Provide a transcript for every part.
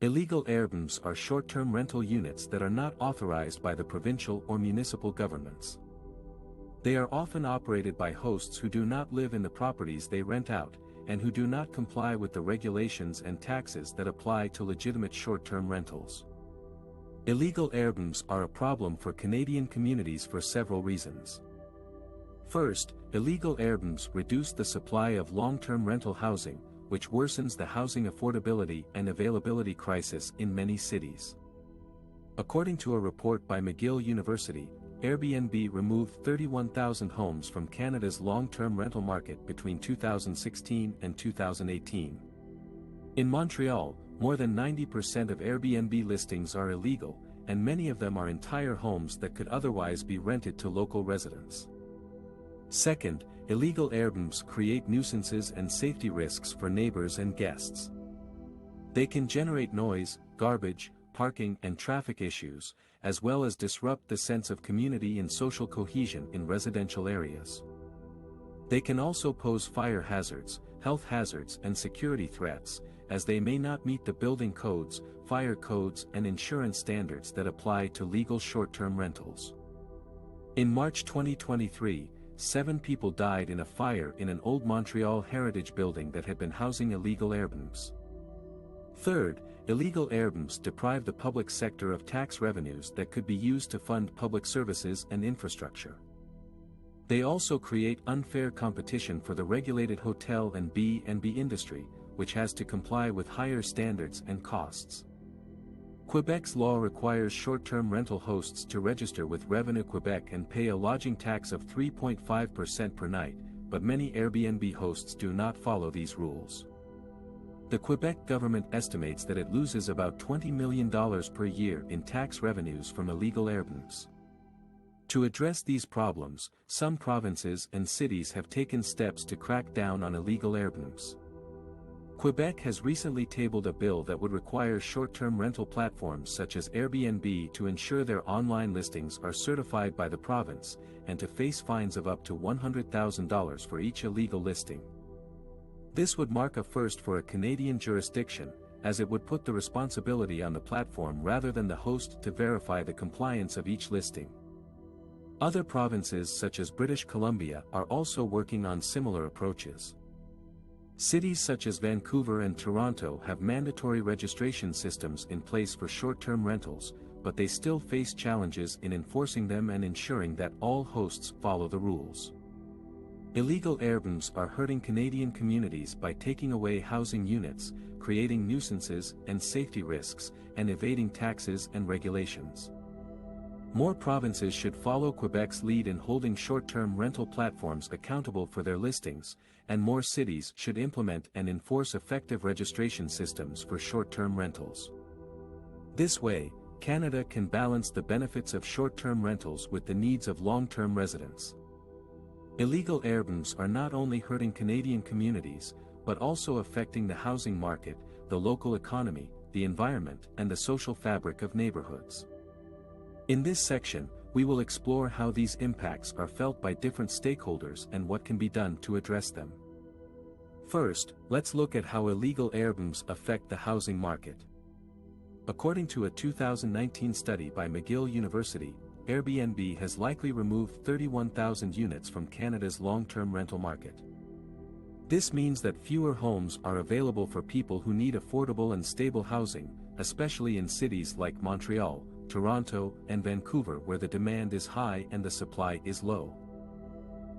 Illegal Airbnbs are short-term rental units that are not authorized by the provincial or municipal governments. They are often operated by hosts who do not live in the properties they rent out, and who do not comply with the regulations and taxes that apply to legitimate short-term rentals. Illegal Airbnbs are a problem for Canadian communities for several reasons. First, illegal Airbnbs reduce the supply of long-term rental housing, which worsens the housing affordability and availability crisis in many cities. According to a report by McGill University, Airbnb removed 31,000 homes from Canada's long-term rental market between 2016 and 2018. In Montreal, more than 90% of Airbnb listings are illegal, and many of them are entire homes that could otherwise be rented to local residents. Second, illegal Airbnbs create nuisances and safety risks for neighbors and guests. They can generate noise, garbage, parking and traffic issues, as well as disrupt the sense of community and social cohesion in residential areas. They can also pose fire hazards, health hazards and security threats, as they may not meet the building codes, fire codes and insurance standards that apply to legal short-term rentals. In March 2023, 7 people died in a fire in an old Montreal heritage building that had been housing illegal Airbnbs. Third, illegal Airbnbs deprive the public sector of tax revenues that could be used to fund public services and infrastructure. They also create unfair competition for the regulated hotel and B&B industry, which has to comply with higher standards and costs. Quebec's law requires short-term rental hosts to register with Revenu Quebec and pay a lodging tax of 3.5% per night, but many Airbnb hosts do not follow these rules. The Quebec government estimates that it loses about $20 million per year in tax revenues from illegal Airbnbs. To address these problems, some provinces and cities have taken steps to crack down on illegal Airbnbs. Quebec has recently tabled a bill that would require short-term rental platforms such as Airbnb to ensure their online listings are certified by the province, and to face fines of up to $100,000 for each illegal listing. This would mark a first for a Canadian jurisdiction, as it would put the responsibility on the platform rather than the host to verify the compliance of each listing. Other provinces such as British Columbia are also working on similar approaches. Cities such as Vancouver and Toronto have mandatory registration systems in place for short-term rentals, but they still face challenges in enforcing them and ensuring that all hosts follow the rules. Illegal Airbnbs are hurting Canadian communities by taking away housing units, creating nuisances and safety risks, and evading taxes and regulations. More provinces should follow Quebec's lead in holding short-term rental platforms accountable for their listings, and more cities should implement and enforce effective registration systems for short-term rentals. This way, Canada can balance the benefits of short-term rentals with the needs of long-term residents. Illegal Airbnbs are not only hurting Canadian communities, but also affecting the housing market, the local economy, the environment, and the social fabric of neighborhoods. In this section, we will explore how these impacts are felt by different stakeholders and what can be done to address them. First, let's look at how illegal Airbnbs affect the housing market. According to a 2019 study by McGill University, Airbnb has likely removed 31,000 units from Canada's long-term rental market. This means that fewer homes are available for people who need affordable and stable housing, especially in cities like Montreal, Toronto, and Vancouver where the demand is high and the supply is low.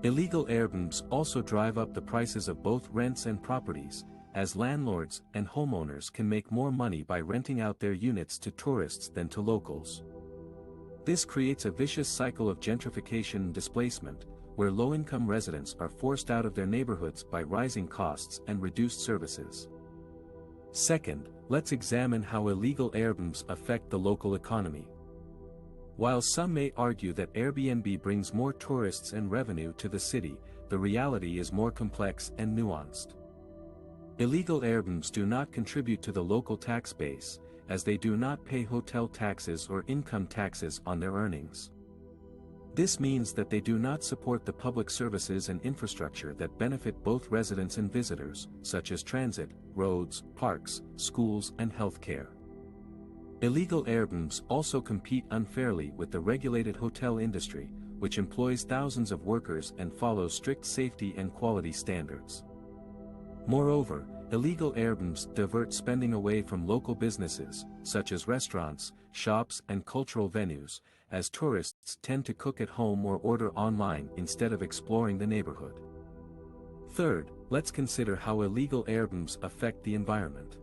Illegal Airbnbs also drive up the prices of both rents and properties, as landlords and homeowners can make more money by renting out their units to tourists than to locals. This creates a vicious cycle of gentrification and displacement, where low-income residents are forced out of their neighborhoods by rising costs and reduced services. Second, let's examine how illegal Airbnbs affect the local economy. While some may argue that Airbnb brings more tourists and revenue to the city, the reality is more complex and nuanced. Illegal Airbnbs do not contribute to the local tax base, as they do not pay hotel taxes or income taxes on their earnings. This means that they do not support the public services and infrastructure that benefit both residents and visitors, such as transit, roads, parks, schools, and healthcare. Illegal Airbnbs also compete unfairly with the regulated hotel industry, which employs thousands of workers and follows strict safety and quality standards. Moreover, illegal Airbnbs divert spending away from local businesses, such as restaurants, shops and cultural venues, as tourists tend to cook at home or order online instead of exploring the neighborhood. Third, let's consider how illegal Airbnbs affect the environment.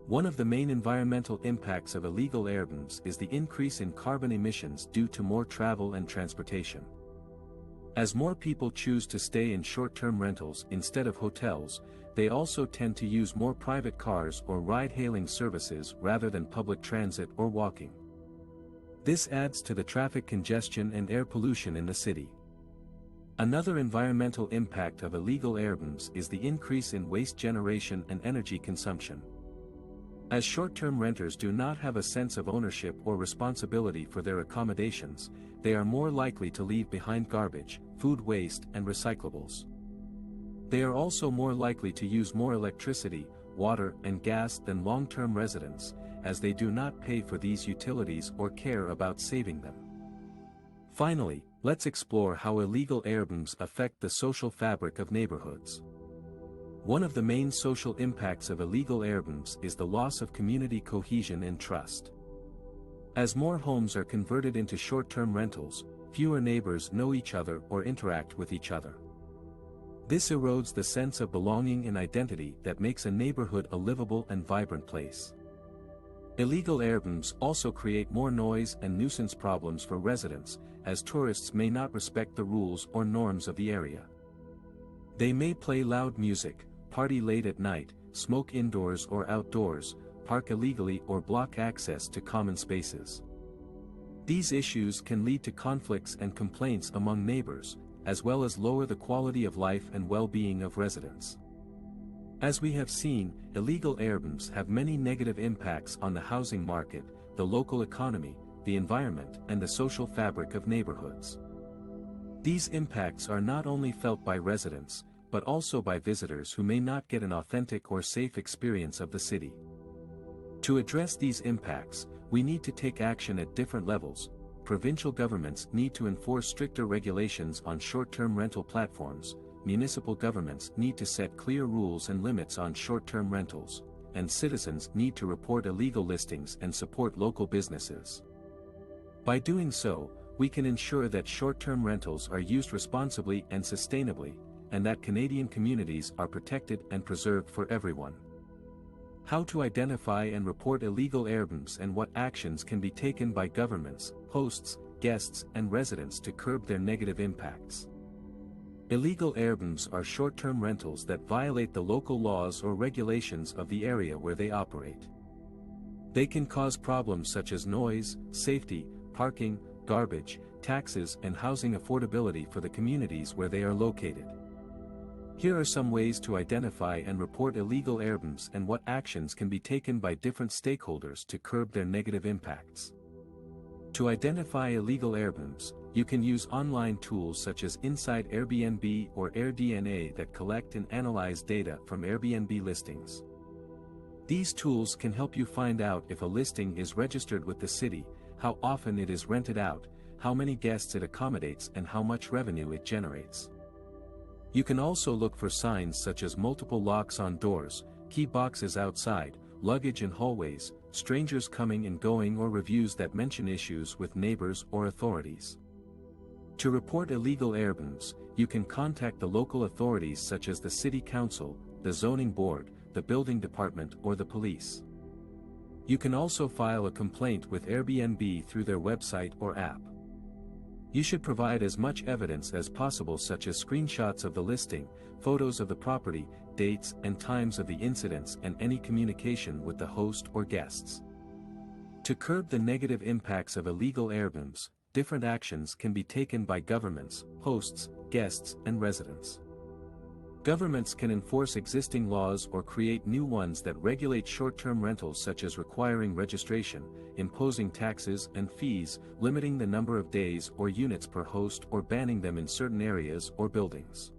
One of the main environmental impacts of illegal Airbnbs is the increase in carbon emissions due to more travel and transportation. As more people choose to stay in short-term rentals instead of hotels, they also tend to use more private cars or ride-hailing services rather than public transit or walking. This adds to the traffic congestion and air pollution in the city. Another environmental impact of illegal Airbnbs is the increase in waste generation and energy consumption. As short-term renters do not have a sense of ownership or responsibility for their accommodations, they are more likely to leave behind garbage, food waste and recyclables. They are also more likely to use more electricity, water and gas than long-term residents, as they do not pay for these utilities or care about saving them. Finally, let's explore how illegal Airbnbs affect the social fabric of neighborhoods. One of the main social impacts of illegal Airbnbs is the loss of community cohesion and trust. As more homes are converted into short-term rentals, fewer neighbors know each other or interact with each other. This erodes the sense of belonging and identity that makes a neighborhood a livable and vibrant place. Illegal Airbnbs also create more noise and nuisance problems for residents, as tourists may not respect the rules or norms of the area. They may play loud music, party late at night, smoke indoors or outdoors, park illegally or block access to common spaces. These issues can lead to conflicts and complaints among neighbors, as well as lower the quality of life and well-being of residents. As we have seen, illegal Airbnbs have many negative impacts on the housing market, the local economy, the environment and the social fabric of neighborhoods. These impacts are not only felt by residents, but also by visitors who may not get an authentic or safe experience of the city. To address these impacts, we need to take action at different levels. Provincial governments need to enforce stricter regulations on short-term rental platforms, municipal governments need to set clear rules and limits on short-term rentals, and citizens need to report illegal listings and support local businesses. By doing so, we can ensure that short-term rentals are used responsibly and sustainably, and that Canadian communities are protected and preserved for everyone. How to identify and report illegal Airbnbs and what actions can be taken by governments, hosts, guests and residents to curb their negative impacts. Illegal Airbnbs are short-term rentals that violate the local laws or regulations of the area where they operate. They can cause problems such as noise, safety, parking, garbage, taxes and housing affordability for the communities where they are located. Here are some ways to identify and report illegal Airbnbs and what actions can be taken by different stakeholders to curb their negative impacts. To identify illegal Airbnbs, you can use online tools such as Inside Airbnb or AirDNA that collect and analyze data from Airbnb listings. These tools can help you find out if a listing is registered with the city, how often it is rented out, how many guests it accommodates and how much revenue it generates. You can also look for signs such as multiple locks on doors, key boxes outside, luggage in hallways, strangers coming and going or reviews that mention issues with neighbors or authorities. To report illegal Airbnbs, you can contact the local authorities such as the City Council, the Zoning Board, the Building Department or the police. You can also file a complaint with Airbnb through their website or app. You should provide as much evidence as possible such as screenshots of the listing, photos of the property, dates and times of the incidents and any communication with the host or guests. To curb the negative impacts of illegal Airbnbs, different actions can be taken by governments, hosts, guests and residents. Governments can enforce existing laws or create new ones that regulate short-term rentals such as requiring registration, imposing taxes and fees, limiting the number of days or units per host or banning them in certain areas or buildings.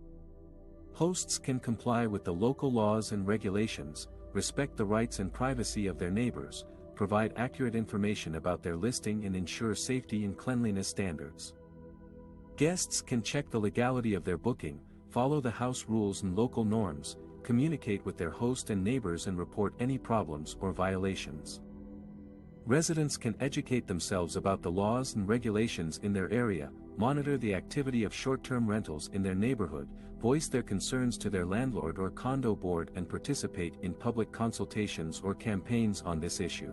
Hosts can comply with the local laws and regulations, respect the rights and privacy of their neighbors, provide accurate information about their listing and ensure safety and cleanliness standards. Guests can check the legality of their booking, follow the house rules and local norms, communicate with their host and neighbors and report any problems or violations. Residents can educate themselves about the laws and regulations in their area, monitor the activity of short-term rentals in their neighborhood, voice their concerns to their landlord or condo board and participate in public consultations or campaigns on this issue.